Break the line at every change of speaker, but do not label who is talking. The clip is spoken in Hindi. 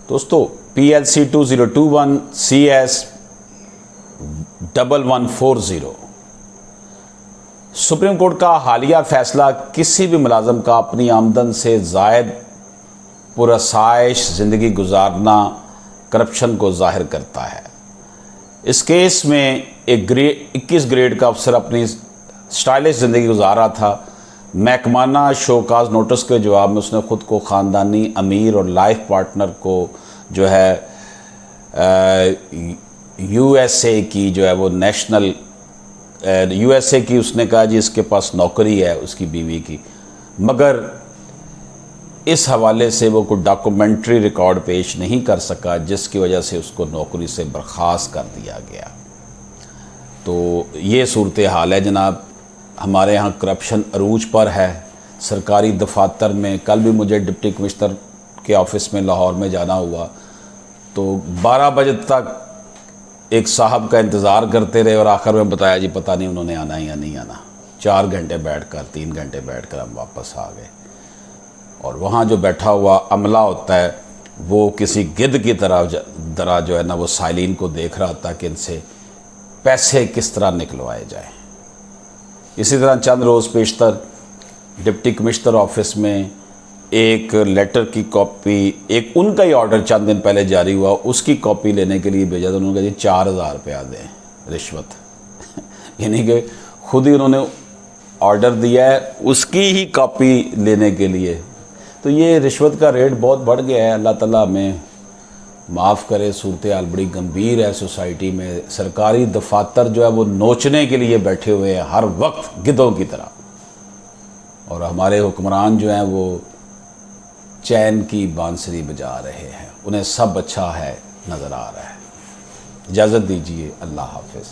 दोस्तों PLC 2021 CS 1140 सुप्रीम कोर्ट का हालिया फैसला किसी भी मुलाजम का अपनी आमदन से ज़ायद पुरसाइश ज़िंदगी गुजारना करप्शन को ज़ाहिर करता है। इस केस में एक 21 ग्रेड का अफसर अपनी स्टाइलिश ज़िंदगी गुजार रहा था। महकमाना शोकाज नोटिस के जवाब में उसने ख़ुद को ख़ानदानी अमीर और लाइफ पार्टनर को जो है USA की जो है वो नेशनल USA की उसने कहा जी इसके पास नौकरी है उसकी बीवी की, मगर इस हवाले से वो कोई डॉक्यूमेंट्री रिकॉर्ड पेश नहीं कर सका जिसकी वजह से उसको नौकरी से बर्खास्त कर दिया गया। तो ये सूरत हाल है जनाब। हमारे यहाँ करप्शन अरूज पर है। सरकारी दफातर में कल भी मुझे डिप्टी कमिश्नर के ऑफ़िस में लाहौर में जाना हुआ तो 12 बजे तक एक साहब का इंतज़ार करते रहे और आखिर में बताया जी पता नहीं उन्होंने आना या नहीं आना। 4 घंटे बैठकर 3 घंटे बैठकर हम वापस आ गए। और वहाँ जो बैठा हुआ अमला होता है वो किसी गिद्ध की तरह जो है ना वो साइलिन को देख रहा था कि इनसे पैसे किस तरह निकलवाए जाए। इसी तरह चंद रोज़ पेशतर डिप्टी कमिश्नर ऑफिस में एक लेटर की कॉपी, एक उनका ही ऑर्डर चंद दिन पहले जारी हुआ, उसकी कॉपी लेने के लिए भेजा था। उन्होंने कहा जी 4000 रुपया दें रिश्वत यानी कि खुद ही उन्होंने ऑर्डर दिया है उसकी ही कॉपी लेने के लिए। तो ये रिश्वत का रेट बहुत बढ़ गया है। अल्लाह ताला हमें माफ़ करे। सूरत हाल बड़ी गंभीर है सोसाइटी में। सरकारी दफातर जो है वो नोचने के लिए बैठे हुए हैं हर वक्त गिद्धों की तरह, और हमारे हुक्मरान जो हैं वो चैन की बांसुरी बजा रहे हैं। उन्हें सब अच्छा है नज़र आ रहा है। इजाज़त दीजिए। अल्लाह हाफ़िज़।